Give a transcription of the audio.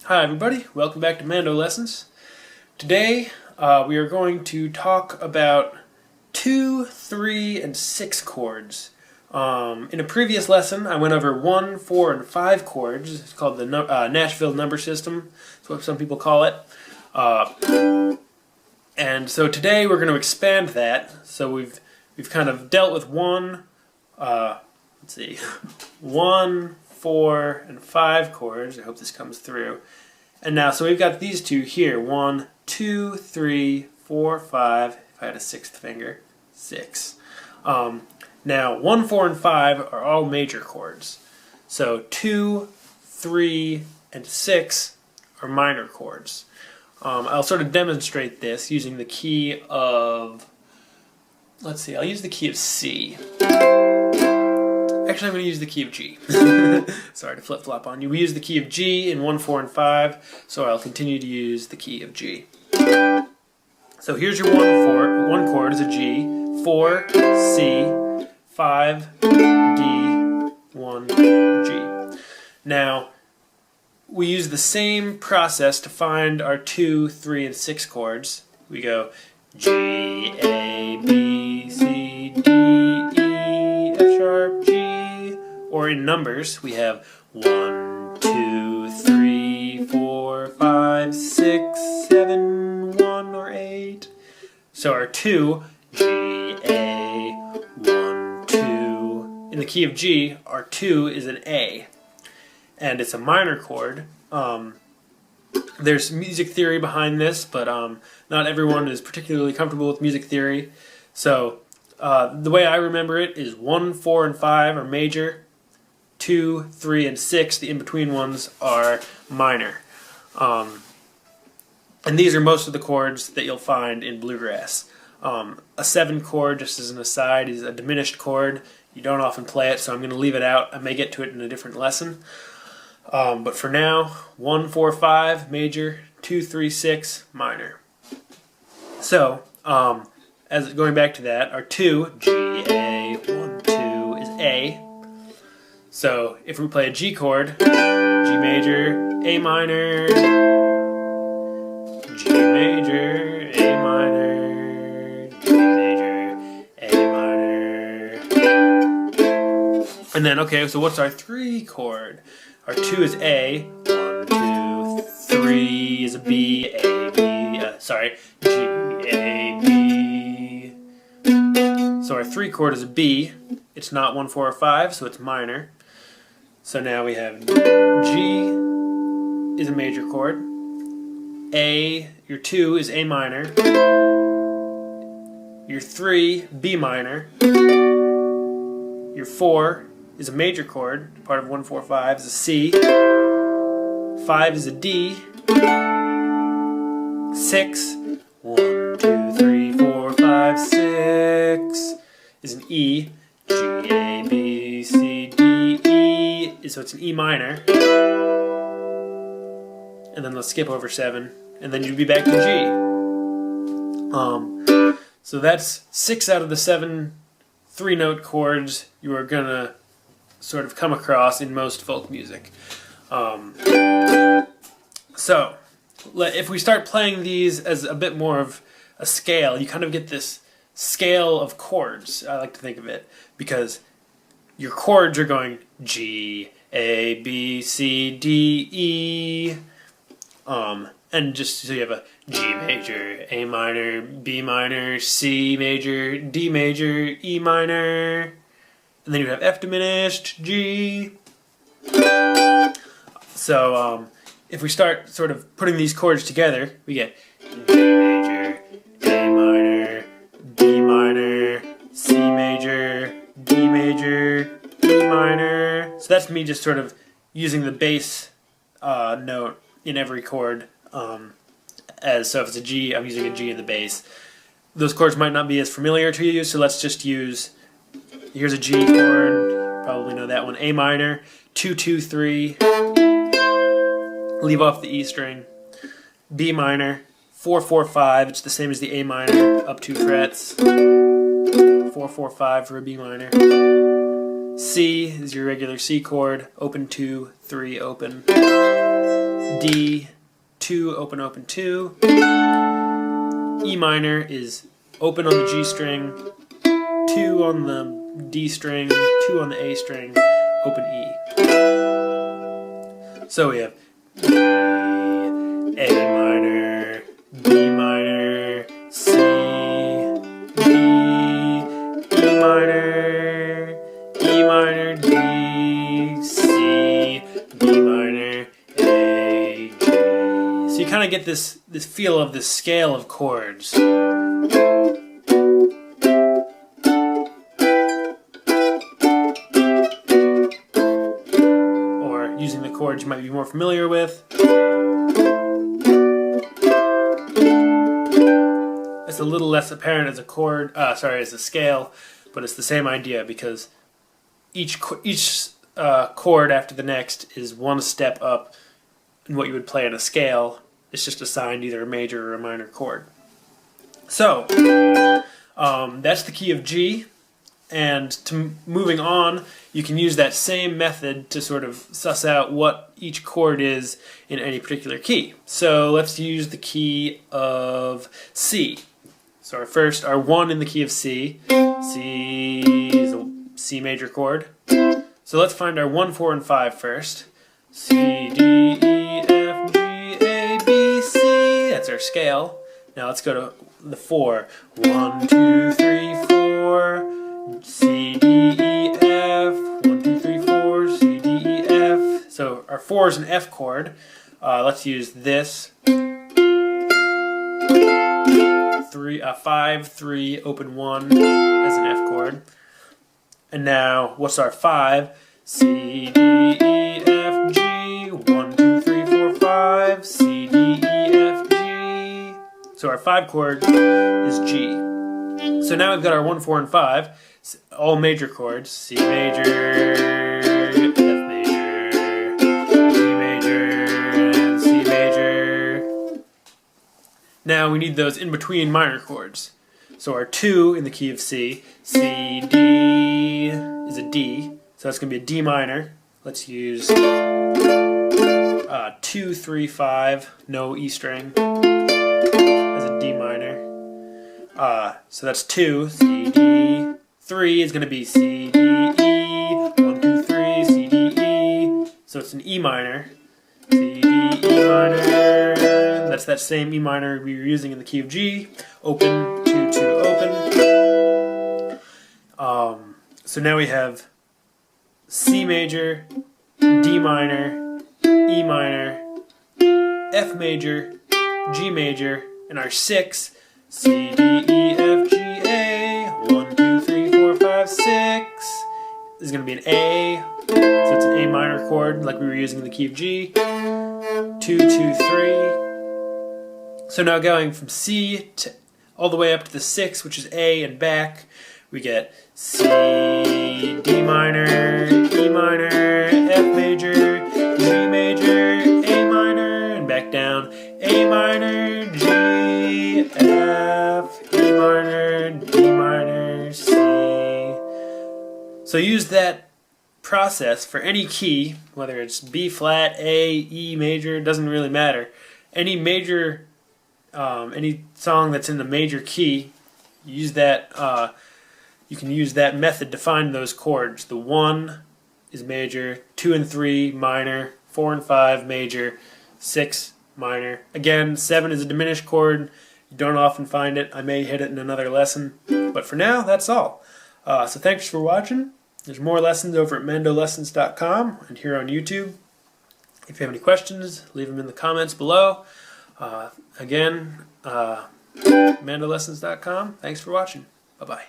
Hi everybody, welcome back to Mando Lessons. Today we are going to talk about 2, 3, and 6 chords. In a previous lesson I went over 1, 4, and 5 chords. It's called the Nashville number system. That's what some people call it. And so today we're going to expand that. So we've kind of dealt with 1, 4, and 5 chords. I hope this comes through. And now, so we've got these two here. 1, 2, 3, 4, 5. If I had a 6th finger, 6. Now, 1, 4, and 5 are all major chords. So 2, 3, and 6 are minor chords. I'll sort of demonstrate this using the key of, I'll use the key of C. Actually, I'm going to use the key of G. Sorry to flip-flop on you. We use the key of G in 1, 4, and 5, so I'll continue to use the key of G. So here's your 1 chord is a G, 4, C, 5, D, 1, G. Now, we use the same process to find our 2, 3, and 6 chords. We go G, A, B, C, D, E, F sharp, G. Or in numbers, we have 1, 2, 3, 4, 5, 6, 7, 1, or 8. So our 2, G, A, 1, 2. In the key of G, our 2 is an A. And it's a minor chord. There's music theory behind this, but not everyone is particularly comfortable with music theory. So the way I remember it is 1, 4, and 5 are major. 2, 3, and 6, the in-between ones, are minor. And these are most of the chords that you'll find in bluegrass. A 7 chord, just as an aside, is a diminished chord. You don't often play it, so I'm going to leave it out. I may get to it in a different lesson. But for now, 1, 4, 5, major, 2, 3, 6, minor. So, going back to that, our 2, G, A, 1, 2, is A. So, if we play a G chord, G major, A minor, G major, A minor, G major, A minor. And then, okay, so what's our 3 chord? Our 2 is A, 1, 2, 3 is a B, A, B, G, A, B. So our 3 chord is a B. It's not 1, 4, or 5, so it's minor. So now we have G is a major chord. A, your 2 is A minor. Your 3, B minor. Your 4 is a major chord. Part of 1, 4, 5 is a C. 5 is a D. 6, 1, 2, 3, 4, 5, 6 is an E. G, A, B, C, D, E. So it's an E minor. And then let's skip over 7. And then you'd be back to G. So that's 6 out of the 7 3-note chords you are going to sort of come across in most folk music. So, if we start playing these as a bit more of a scale, you kind of get this scale of chords, I like to think of it, because your chords are going G, A, B, C, D, E, and just so you have a G major, A minor, B minor, C major, D major, E minor, and then you have F diminished, G. So if we start sort of putting these chords together, we get G major, A minor, B minor, C major, D major, E minor. So that's me just sort of using the bass note in every chord. So if it's a G, I'm using a G in the bass. Those chords might not be as familiar to you, so let's just use, here's a G chord, you probably know that one, A minor, 2, 2, 3, leave off the E string, B minor, 4, 4, 5, it's the same as the A minor, up 2 frets, 4, 4, 5 for a B minor, C is your regular C chord, open 2, 3, open, D, 2, open, open, 2. E minor is open on the G string, 2 on the D string, 2 on the A string, open E. So we have A minor, B minor, C, D, E minor, D, C, B minor, A, G. So you kind of get this feel of this scale of chords. Or using the chords you might be more familiar with. It's a little less apparent as a chord, as a scale, but it's the same idea because each chord after the next is one step up in what you would play on a scale. It's just assigned either a major or a minor chord. So that's the key of G, and moving on, you can use that same method to sort of suss out what each chord is in any particular key. So let's use the key of C. So our 1 in the key of C. C is a C major chord. So let's find our 1, 4, and 5 first. C, D, E, F, G, A, B, C. That's our scale. Now let's go to the 4. 1, 2, 3, 4. C, D, E, F. 1, 2, 3, 4. C, D, E, F. So our 4 is an F chord. Let's use this. 5, 3, open 1 as an F chord. And now, what's our 5? C, D, E, F, G. 1, 2, 3, 4, 5. C, D, E, F, G. So our 5 chord is G. So now we've got our 1, 4, and 5, all major chords. C major, F major, G major, and C major. Now we need those in between minor chords. So our 2 in the key of C, C, D is a D, so that's going to be a D minor. Let's use 2, 3, 5, no E string, as a D minor. So that's 2, C, D. 3 is going to be C, D, E. 1, 2, 3, C, D, E. So it's an E minor. C, D, E minor. That's that same E minor we were using in the key of G. Open, 2, 2, open. So now we have C major, D minor, E minor, F major, G major, and our 6, C, D, E, F, G, A. 1, 2, 3, 4, 5, 6 is going to be an A. So it's an A minor chord like we were using in the key of G. 2, 2, 3. So now going from C to all the way up to the 6, which is A, and back, we get C, D minor, E minor, F major, G major, A minor, and back down, A minor, G, F, E minor, D minor, C. So use that process for any key, whether it's B flat, A, E major, doesn't really matter. Any major, any song that's in the major key, use that. You can use that method to find those chords. The 1 is major, 2 and 3 minor, 4 and 5 major, 6 minor. Again, 7 is a diminished chord. You don't often find it. I may hit it in another lesson. But for now, that's all. So thanks for watching. There's more lessons over at MandoLessons.com and here on YouTube. If you have any questions, leave them in the comments below. Again, MandoLessons.com. Thanks for watching. Bye-bye.